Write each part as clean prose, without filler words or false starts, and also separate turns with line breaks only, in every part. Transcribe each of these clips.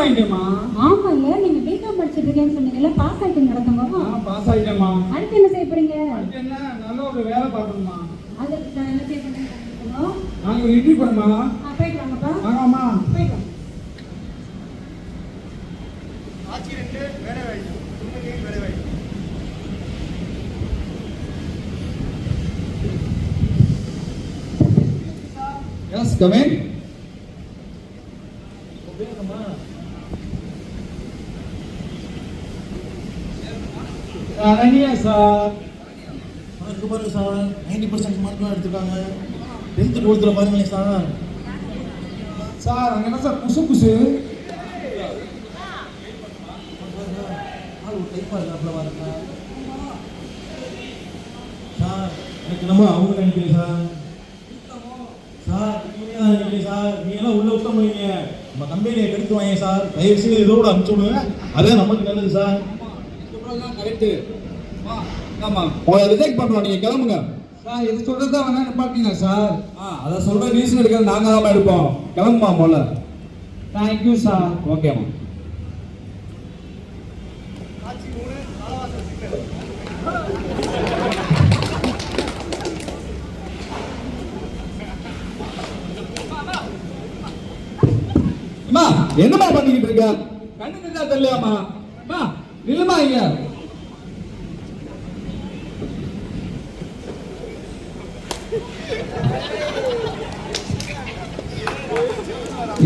ஆயிட்டேமா.
ஆமாங்க, நீங்க பிகாம் படிச்சிட்டு இருக்கேன்னு சொன்னீங்கல்ல, பாஸ் ஆயிட்டு நடந்தவங்க.
பாஸ் ஆயிட்டேமா.
அடுத்து என்ன செய்ய போறீங்க?
அடுத்து என்ன, நல்ல ஒரு வேலை பார்க்கணுமா.
அதுக்கு நான் என்ன செய்ய போறேன்?
நாங்க இன்டர்வியூ பண்ணமா.
போயிட்டு வாங்கப்பா.
வாங்கம்மா.
போயிட்டு வாங்க.
ஆச்சி 2 வேலை வாய்ப்பு, துணிக்கு வேலை வாய்ப்பு.
Yes, come in. Rania sir.
அதுக்கு பாருங்க சார், 90% மார்க்லாம் எடுத்துருக்காங்க. 10th 12th பாருங்களேன் சார்.
சார் அங்க என்ன சார் குசு குசு?
ஆள் ஒரு டைப்பா இருக்காப்ல பாருங்க. சார் எனக்கு நம்ம அவங்க நினைக்கிறேன் சார். சார் நீங்க தான் நினைக்கிறேன் சார். நீங்க எல்லாம் உள்ள விட்ட முடியுங்க. நம்ம கம்பெனியை கெடுத்து வாங்க சார். தயவு செய்து இதோட அனுப்பிச்சு விடுங்க. அதே நமக்கு நல்லது சார்.
சொல்றதுதான் கரெக்ட்.
ஆமா, உங்களை ரிஜெக்ட் பண்றோம், நீங்க கிளம்புங்க.
சார் இது சொல்றதா வேணா நிப்பாட்டீங்க சார்.
அதை சொல்ற ரீசன் எடுக்கிறது நாங்க தான் எடுப்போம். கிளம்புமா போல.
Thank you sir.
ஓகேமா.
ஆச்சி 3 காலவாசல் சிக்கல்.
அம்மா என்னமா பண்ணிக்கிட்டு இருக்க? கண்ணு நின்றா தெரியலையாமா? அம்மா நில்லுமா இங்க.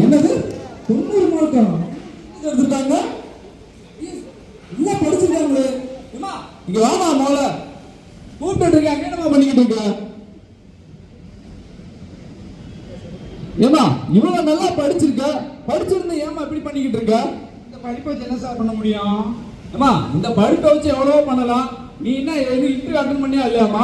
என்னது 90 மார்க்கா எடுத்துட்டாங்க? எல்லாம் படிச்சிருக்காங்களே. அம்மா இங்க வாமா மோல. கூப்பிட்டு இருக்காங்க, என்னமா பண்ணிக்கிட்டு இருக்க? ஏமா இவ்வளவு நல்லா படிச்சிருக்க, படிச்சிருந்த ஏமா இப்படி பண்ணிக்கிட்டு இருக்க?
இந்த படிப்பை வச்சு என்ன சார் பண்ண முடியும்?
அம்மா இந்த படிப்பை வச்சு எவ்வளவோ பண்ணலாம். நீ என்ன இன்டர்வியூ அட்டன் பண்ணியா இல்லையாமா?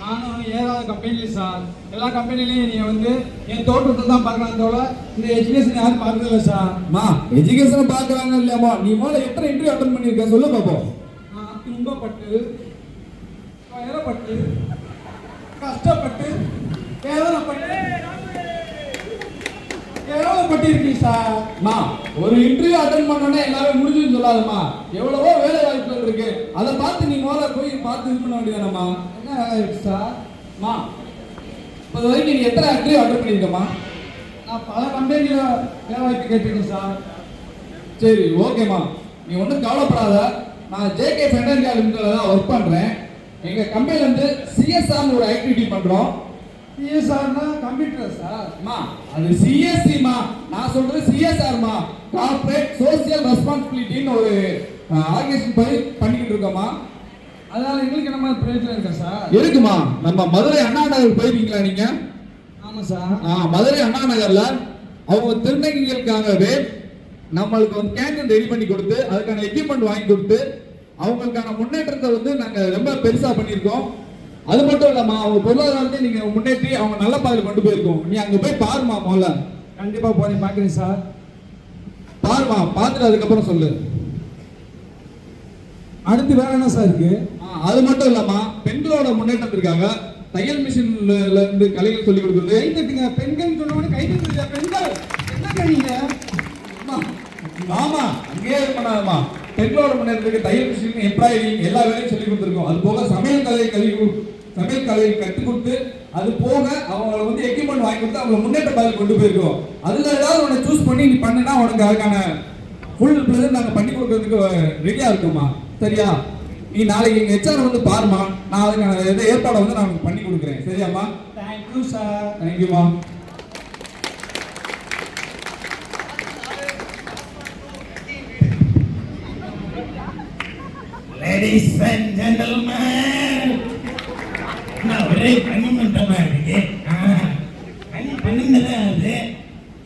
நானும் ஏதாவது கம்பெனில சார், எல்லா கம்பெனிலையும் நீங்க வந்து என் தோட்டத்தை தான் பார்க்கலாம் தவிர இந்த எஜுகேஷன் யாரும் பார்க்கறதில்ல சார்.
அம்மா எஜுகேஷனை பார்க்கறாங்க இல்லையாமா? நீ முதல்ல எத்தனை இன்டர்வியூ அட்டன் பண்ணியிருக்க சொல்ல பார்ப்போம்.
நான் துன்பப்பட்டு, வயரப்பட்டு, கஷ்டப்பட்டு, வேதனைப்பட்டு இருக்கீங்க சார்.
அம்மா ஒரு இன்டர்வியூ அட்டன் பண்ணோன்னே எல்லாமே முடிஞ்சுன்னு சொல்லாதம்மா. எவ்வளவோ வேலை வாய்ப்புகள் இருக்கு, அதை பார்த்து நீ முதல்ல போய் பார்த்து இது பண்ண வேண்டியதானம்மா.
என்ன வேலை இருக்கு சார்?
அம்மா இப்போ வரைக்கும் நீ எத்தனை இன்டர்வியூ அட்டன் பண்ணியிருக்கம்மா?
நான் பல கம்பெனியில் வேலை வாய்ப்பு கேட்டிருக்கேன் சார்.
சரி ஓகேம்மா, நீ ஒன்றும் கவலைப்படாத. நான் ஜேகே ஃபைனான்சியல் லிமிடெட்ல தான் ஒர்க் பண்ணுறேன். எங்கள் கம்பெனியில் வந்து சிஎஸ்ஆர்னு ஒரு ஆக்டிவிட்டி பண்ணுறோம்.
சிஎஸ்ஆர்னா கம்ப்யூட்டர் சார்.
அம்மா அது சிஎஸ்சிமா, நான் சொல்றது சிஎஸ்ஆர்மா, கார்ப்பரேட் சோசியல் ரெஸ்பான்சிபிலிட்டின்னு ஒரு ஆர்கனைசேஷன் பண்ணிக்கிட்டு இருக்கோம்மா.
அதனால எங்களுக்கு என்ன மாதிரி பிரயோஜனம் இருக்கா சார்?
இருக்குமா. நம்ம மதுரை அண்ணா நகர் போயிருக்கீங்களா நீங்க?
ஆமாம் சார்.
மதுரை அண்ணா நகர்ல அவங்க திருநங்கைகளுக்காகவே நம்மளுக்கு வந்து கேண்டீன் ரெடி பண்ணி கொடுத்து அதுக்கான எக்யூப்மெண்ட் வாங்கி கொடுத்து அவங்களுக்கான முன்னேற்றத்தை வந்து நாங்கள் ரொம்ப பெருசா பண்ணியிருக்கோம். அது மட்டும் இல்லம்மா, அவங்க பொருளாதாரத்தை நீங்க முன்னேற்றி அவங்க நல்ல பாதையில் கொண்டு போயிருக்கோம். நீ அங்க போய் பாருமா முதல்ல.
கண்டிப்பா போய் பார்க்குறேன் சார்.
பாருமா, பார்த்துட்டு அதுக்கப்புறம் சொல்லு.
அடுத்து வேற என்ன சார் இருக்கு?
அது மட்டும் இல்லம்மா, பெண்களோட முன்னேற்றத்திற்காக தையல் மிஷின்ல இருந்து கலைகள் சொல்லி கொடுக்குறது.
கை தட்டுங்க, பெண்கள் சொன்னவொடனே கை தட்டுங்க. பெண்கள் என்ன நீங்க?
ஆமா அங்கேயே பண்ணாதம்மா. பெண்களோட முன்னேற்றத்துக்கு தையல் மிஷின், எம்ப்ராய்டரிங் எல்லா வேலையும் சொல்லி கொடுத்துருக்கோம். அது போக சமையல் கலையை கற்றுக் கொடுத்து அது போக அவங்களை வந்து எக்யூப்மெண்ட் வாங்கி கொடுத்து அவங்களை முன்னேற்ற பாதையில் கொண்டு போயிருக்கோம். அதுல ஏதாவது உன்னை சூஸ் பண்ணி நீ பண்ணுனா உனக்கு அதுக்கான ஃபுல் ப்ளஸ் நாங்கள் பண்ணி கொடுக்கறதுக்கு ரெடியா இருக்கோம்மா. சரியா? நீ நாளைக்கு எங்க ஹெச்ஆர் வந்து பாருமா, நான் அதுக்கான ஏற்பாடை வந்து நான் பண்ணி கொடுக்குறேன். சரியாம்மா?
Thank you sir.
தேங்க்யூமா.
Ladies and gentlemen, நான் ஒரே பனிமண்டமா இருக்கு. பனிமண்டதான் அது.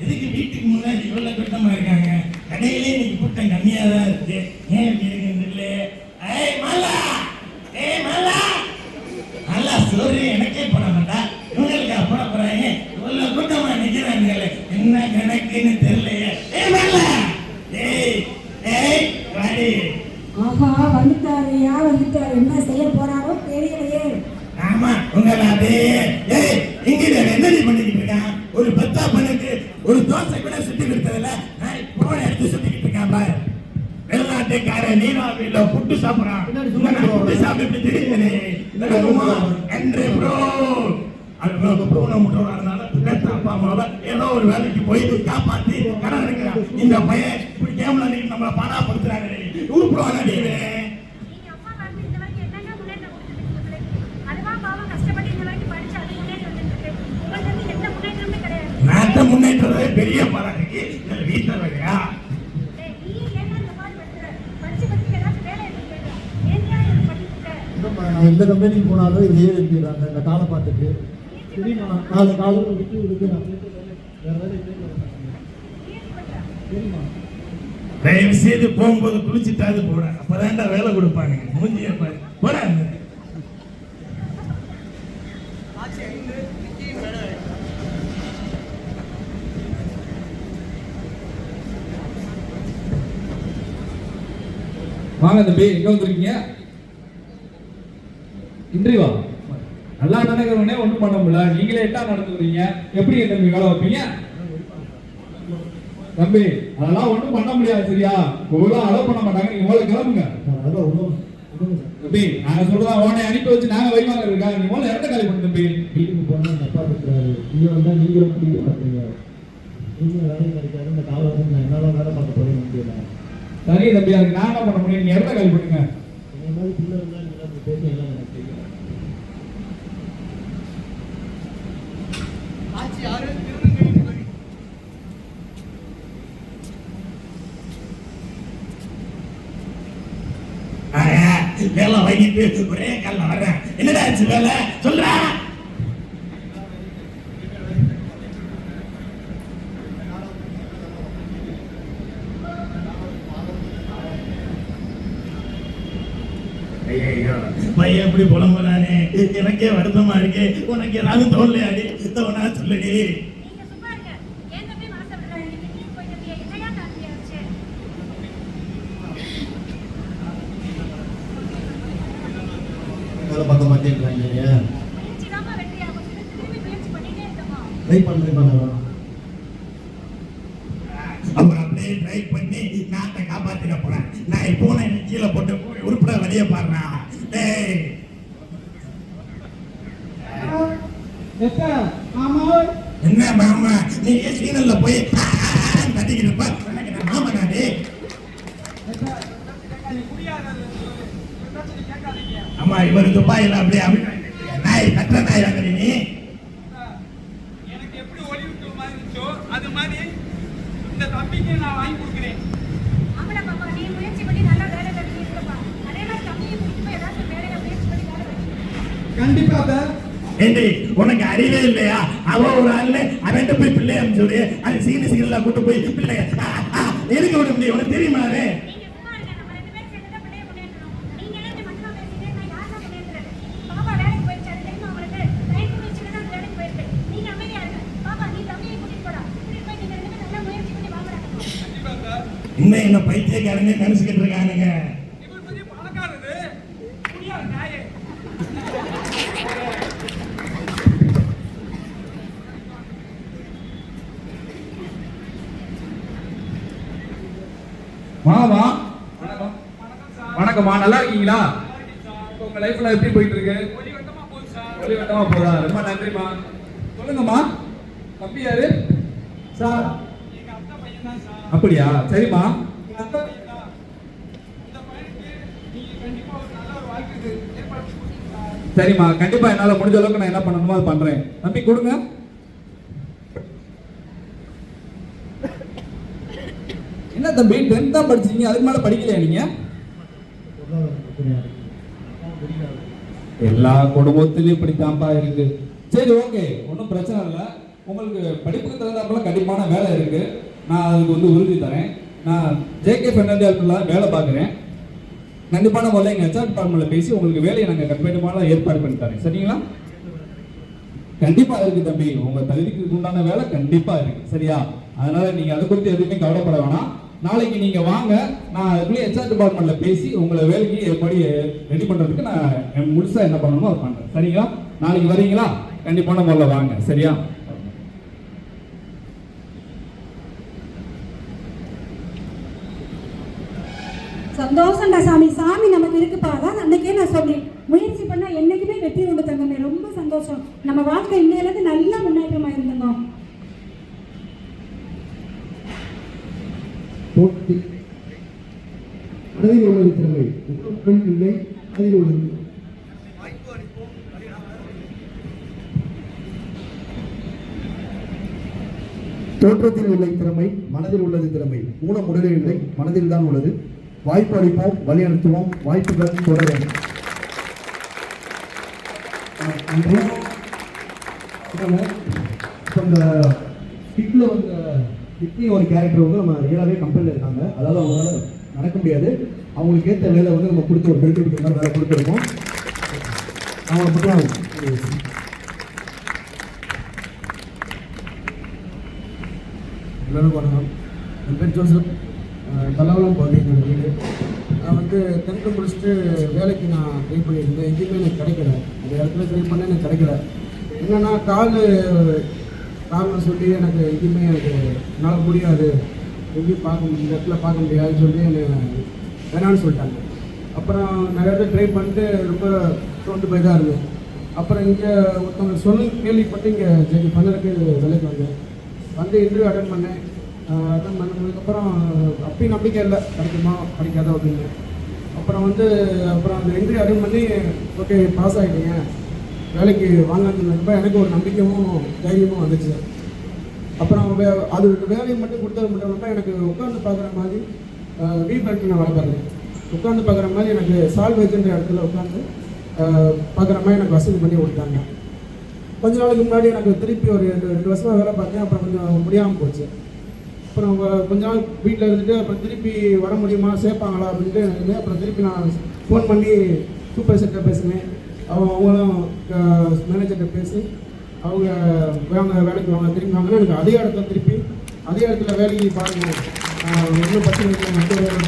எதுக்கு வீட்டுக்கு முன்னாடி இவ்வளவு கூட்டமா இருக்காங்க? கடையிலே இன்னைக்கு கூட்டம் கம்மியா தான் இருக்கு. ஏன் இப்படி இருக்குன்னு ஏய் மாலா, ஏய் மாலா, நல்லா சோறு எனக்கே போட மாட்டா, இவங்களுக்கு போட போறாங்க. இவ்வளவு கூட்டமா நிக்கிறாங்களே, என்ன கணக்குன்னு தெரியலையே. ஏய் மாலா, ஏய் ஏய் வாடி.
ஆஹா, வந்துட்டாரையா வந்துட்டாரு. என்ன செய்ய போறாரோ தெரியலையே.
ஆமா உங்களை அப்படியே இங்க என்னடி பண்ணிக்கிட்டு இருக்கான்? ஒரு பத்தா பண்ணுக்கு ஒரு தோசை கூட சுட்டி கொடுத்ததில்ல. நான் போன எடுத்து சாப்பிடுறான்.
பின்னாடி சும்மா
இந்த சாமி எப்படி தெரியுது? நடக்குமா? என்று bro. அது bro நம்ம சொல்றதுனால பெத்த அப்பா அம்மாவை ஏதோ ஒரு வேலைக்கு போய் காப்பாத்தி கடன் இருக்கிறான். இந்த பையன் இப்படி கேம்ல நீங்க நம்மள பாடாப்படுத்துறாங்க. உருப்புறாங்க நீங்க.
நீங்க அப்பா வந்து இந்த வரைக்கும் என்னங்க முன்னேற்றம் கொடுத்துருக்கீங்க? அதுவா பாவம் கஷ்டப்பட்டு இந்த வரைக்கும் படிச்சு அது முன்னேற்றம் வந்துருக்கு. உங்களுக்கு வந்து எந்த முன்னேற்றமே கிடையாது.
நாட்ட முன்னேற்றமே பெரிய பலனுக்கு வீட்டுல வையா.
டேய், நீ ஏன் இந்த மாதிரி பண்ற? படிச்சு ஏதாச்சும் வேலை எடுத்துக்க. ஏன்டா இது பண்ணிட்டு
நான் எந்த கம்பெனிக்கு போனாலும் இதையே எழுதிடுறாங்க இந்த காலை பார்த்துட்டு. சரிம்மா, 4 காலம் விட்டு இருக்கு நான் வேற வேலை சரிம்மா.
தயவு செய்து போகும்போது குளிச்சுட்டாது போட. அப்பதான்டா வேலை கொடுப்பாங்க. மூஞ்சிய பாரு போட.
வாங்க தம்பி, எங்க வந்திருக்கீங்க? இன்டர்வியூவா? நல்லா நினைக்கிறவனே ஒன்றும் பண்ண முடியல. நீங்களே எட்டா நடந்துக்கிறீங்க. எப்படி தம்பி வேலை வைப்பீங்க? தம்பி அதெல்லாம் ஒன்றும் பண்ண முடியாது. சரியா? ஒழுங்கா அலோவ் பண்ண மாட்டாங்க. நீங்க முதல்ல கிளம்புங்க.
அதான் ஒன்றும்
தம்பி நாங்க சொல்றதா உடனே அனுப்பி வச்சு நாங்க வைவாங்க இருக்கா? நீ முதல்ல இடத்த காலி பண்ணு தம்பி.
வீட்டுக்கு போனால் எங்கள் அப்பா இருக்கிறாரு. நீங்கள் வந்தால் நீங்களும் பிடிக்க மாட்டீங்க. நீங்களும் வேலையும் கிடைக்காது. இந்த காலை வந்து நான் என்னால் வேலை பார்க்க போகிறேன் முடியல.
சரி தம்பி, அதுக்கு நான் என்ன பண்ண முடியும்? நீங்க இடத்த காலி பண்ணுங்க.
இந்த மாதிரி பிள்ளை இருந்தால் நீங்கள் அப்படி பேச எல்லாம் எனக்கு தெரியும்.
வேலை வாங்கிட்டு ஒரே கல்ல வர்றேன். என்னடா ஆச்சு வேலை சொல்றா? பையன் எப்படி புலம்புறானே, எனக்கே வருத்தமா இருக்கு. உனக்கு ஏதாவது தோல்லையாடி தோணா சொல்லுடி.
நீங்க சும்மா இருங்க. ஏன் தம்பி மனசை விடுறாங்க? நீங்க போயிட்டு என்னையா காத்தியாச்சு?
வேலை பார்க்க மாட்டேங்கிறாங்க.
முயற்சி தாமா வெற்றியாகும். திரும்பி முயற்சி பண்ணிட்டே இருக்கமா.
ட்ரை பண்ணுறேன்.
அவர் அப்படியே ட்ரை பண்ணி நாட்டை காப்பாத்திட போறேன். நான் போன கீழே போட்டு உருப்பட வெளியே பாருனா. என்ன மாமா நீங்க சீனல்ல போய் கட்டிக்கிட்டு இருப்ப. மாமா நாடு ஆமா இவர் துபாயில அப்படியே நாய் கட்ட நாய் வாங்குறீ நீ.
எனக்கு எப்படி ஒளிவிட்டு மாதிரி இருந்துச்சோ அது மாதிரி இந்த தம்பிக்கு நான் வாங்கி கொடுக்குறேன்.
ஆமாடா பாப்பா, நீ முயற்சி பண்ணி நல்லா வேலை கிடைச்சி இருக்கப்பா. அதே மாதிரி தம்பியை பிடிக்கும் ஏதாச்சும் வேலையை முயற்சி பண்ணி வேலை கிடைக்கும்.
கண்டிப்பா சார்.
ஏண்டி உனக்கு அறிவே இல்லையா? அவன் ஒரு ஆளு அவன்கிட்ட போய் பிள்ளை அனுப்பிச்சு அது சீனியர்லாம் கூட்டு போய் பிள்ளைய எதுக்கு விட முடியும்? உனக்கு தெரியுமா? அது
நீங்க சும்மா இருங்க. நம்ம 2 பேரும் சேர்ந்து தான் பிள்ளைய முன்னேற்றணும். நீங்க என்ன மட்டும் பேசிட்டே நான் யார் தான் முன்னேற்றுறது? பாப்பா வேலைக்கு போயிடுச்சு. அது தெரியுமா உங்களுக்கு? டைம் முடிச்சுட்டு தான் வேலைக்கு போயிருக்கு. நீங்க அமைதியா இருங்க. பாப்பா நீ தம்பியை கூட்டிட்டு போடா. கூட்டிட்டு போய் நீங்க 2 பேரும் நல்லா முயற்சி பண்ணி வாங்குறாங்க.
கண்டிப்பா சார்.
இன்னும் என்ன பைத்தியக்காரங்க நினைச்சுக்கிட்டு இருக்கானுங்க.
இவர் பெரிய பணக்காரரு. முடியாது நாயே.
வாமா.
வணக்கம் சார்.
வணக்கம்மா, நல்லா இருக்கீங்களா? இப்போ உங்க லைஃப்ல எப்படி போயிட்டு இருக்கு?
ஒளிவட்டமா போகுது சார்.
ஒளிவட்டமா போதா? ரொம்ப நன்றிமா. சொல்லுங்கம்மா, தம்பி யாரு? சார்
எங்க அத்தை பையன் தான் சார்.
அப்படியா? சரிம்மா.
எங்க அத்தை பையன் தான். இந்த பையனுக்கு நீங்க கண்டிப்பா ஒரு நல்ல ஒரு வாழ்க்கை ஏற்பாடு கொடுங்க சார்.
சரிம்மா, கண்டிப்பா என்னால முடிஞ்ச அளவுக்கு நான் என்ன பண்ணணுமோ அதை பண்றேன். தம்பி கொடுங்க. என்ன தம்பி 10th தான் படிச்சீங்க, அதுக்கு மேல படிக்கலையா நீங்க? எல்லா குடும்பத்திலயும் இப்படித்தான்ப்பா இருக்கு. சரி ஓகே, ஒன்றும் பிரச்சனை இல்லை. உங்களுக்கு படிப்புக்கு தகுந்தாப்புல கண்டிப்பான வேலை இருக்கு. நான் அதுக்கு வந்து உறுதி தரேன். நான் ஜேகே ஃபைனான்சியல்ல வேலை பார்க்குறேன். கண்டிப்பான முதல்ல எங்கள் ஹெச்ஆர் டிபார்ட்மெண்ட்ல பேசி உங்களுக்கு வேலையை நாங்கள் கண்டிப்பான ஏற்பாடு பண்ணி தரேன். சரிங்களா? கண்டிப்பா இருக்கு தம்பி, உங்க தகுதிக்கு உண்டான வேலை கண்டிப்பா இருக்கு. சரியா? அதனால நீங்க அதை குறித்து எதுவுமே கவலைப்பட வேணாம். நாளைக்கு நீங்க வாங்க, நான் அதுக்குள்ளே ஹெச்ஆர் டிபார்ட்மெண்ட்ல பேசி உங்களை வேலைக்கு எப்படி ரெடி பண்றதுக்கு நான் முழுசா என்ன பண்ணணுமோ அதை பண்றேன். சரிங்களா? நாளைக்கு வரீங்களா? கண்டிப்பான முதல்ல வாங்க. சரியா?
சந்தோஷம்டா சாமி. சாமி நமக்கு இருக்குப்பா. அதான் அன்னைக்கே நான் சொன்னேன், முயற்சி பண்ணா என்னைக்குமே வெற்றி உண்டு தங்கமே. ரொம்ப சந்தோஷம். நம்ம வாழ்க்கை இன்னையிலேருந்து நல்ல முன்னேற்றமா இருந்தோங்க.
தோட்டத்தில் மனதில் உள்ளது திறமை, உங்களுடன் இல்லை அதில் உள்ளது. தோற்றத்தில் உள்ள திறமை, மனதில் உள்ளது திறமை. மூலம் உடலில் இல்லை, மனதில் தான் உள்ளது. வாய்ப்பு அளிப்போம், வழி அனுப்புவோம், வாய்ப்புகள் தொடர வேண்டும். நன்றி. இப்போ இந்த ஸ்கிட்டில் வந்த ஹிட்னி ஒரு கேரக்டர் வந்து நம்ம ரியலாகவே கம்பெனியில் இருக்காங்க. அதாவது அவங்களால நடக்க முடியாது. அவங்களுக்கு ஏற்ற வேலை வந்து நம்ம கொடுத்து ஒரு பெல்ட் கொடுக்குற மாதிரி வேலை கொடுத்துருக்கோம். அவங்களை மட்டும் எல்லாரும் வணக்கம். என் பேர் ஜோசப். தலாவலம் பகுதி என்னோட வீடு. நான் வந்து 10th முடிச்சுட்டு வேலைக்கு நான் ட்ரை பண்ணியிருந்தேன். எங்கேயுமே எனக்கு கிடைக்கல. அந்த இடத்துல ட்ரை பண்ண எனக்கு கிடைக்கல. என்னென்னா காரணம் சொல்லி எனக்கு எங்கேயுமே என்னால் முடியாது, எங்கேயும் இந்த இடத்துல பார்க்க முடியாதுன்னு சொல்லி என்னை வேணான்னு சொல்லிட்டாங்க. அப்புறம் நிறைய இடத்துல ட்ரை பண்ணிட்டு ரொம்ப தோண்டு போய் தான் இருந்தேன். அப்புறம் இங்கே ஒருத்தவங்க கேள்விப்பட்டு இங்கே ஜெகி பண்ணதுக்கு வேலைக்கு வந்து இன்டர்வியூ அட்டன் பண்ணேன். அட்டன் பண்ணதுக்கப்புறம் அப்பயும் நம்பிக்கை இல்லை கிடைக்குமா கிடைக்காதோ அப்படின்னு. அப்புறம் அந்த இன்டர்வியூ அட்டன் பண்ணி ஓகே பாஸ் ஆகிட்டீங்க, வேலைக்கு வாங்கினதுக்கு எனக்கு ஒரு நம்பிக்கையும் தைரியமும் வந்துச்சு. அப்புறம் அது வேலையை மட்டும் கொடுத்தது மட்டும் இல்லாமல் எனக்கு உட்காந்து பார்க்குற மாதிரி வீபெல்ட் நான் வளர்க்குறேன். உட்காந்து பார்க்குற மாதிரி எனக்கு சால்வேஜ்ன்ற இடத்துல உட்காந்து பார்க்குற மாதிரி எனக்கு வசதி பண்ணி கொடுத்தாங்க. கொஞ்ச நாளைக்கு முன்னாடி எனக்கு திருப்பி ஒரு 2 வருஷமாக வேலை பார்த்தேன். அப்புறம் கொஞ்சம் முடியாமல் போச்சு. அப்புறம் கொஞ்ச நாள் வீட்டில் இருந்துட்டு அப்புறம் திருப்பி வர முடியுமா சேர்ப்பாங்களா அப்படின்ட்டு எனக்கு. அப்புறம் திருப்பி நான் ஃபோன் பண்ணி சூப்பர்வைசர்கிட்ட பேசினேன். அவங்களும் மேனேஜர்கிட்ட பேசி அவங்க வேலைக்கு வாங்க திரும்பி வாங்கினா எனக்கு அதே இடத்துல வேலைக்கு பாருங்கள், இன்னும் பிரச்சனை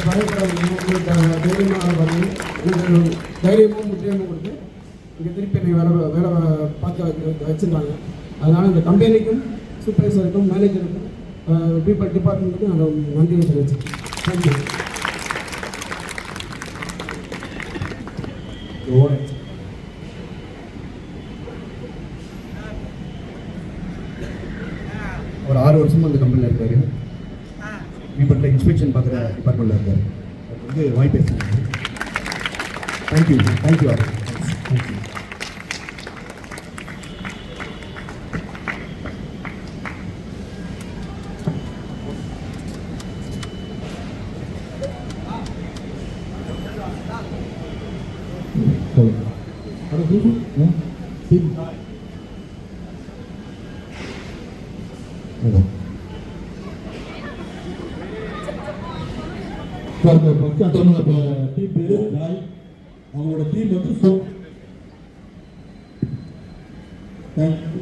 பயப்படாதீங்க, உங்களுக்கு தைரியமாக பண்ணி எனக்கு தைரியமும் முற்றியமும் கொடுத்து இங்கே திருப்பி என்னை வேலை பார்க்க வச்சுருந்தாங்க. அதனால் இந்த கம்பெனிக்கும் சூப்பர்வைசருக்கும் மேனேஜருக்கும் பீப்பிள் டிபார்ட்மெண்ட்டுக்கும் நான் நன்றியை தெரிவிச்சேன். தேங்க்யூ. ஒரு 6 வருஷமாக அந்த கம்பெனியில் இருக்காரு. பீப்பிள் இன்ஸ்பெக்ஷன் பார்க்குற டிபார்ட்மெண்ட்டில் இருக்காரு. வந்து வாய் பேசுகிறேன். தேங்க்யூ. தேங்க்யூ. டீம் பேரு ராய். அவங்களோட டீம் வந்து சோப். தேங்க்யூ.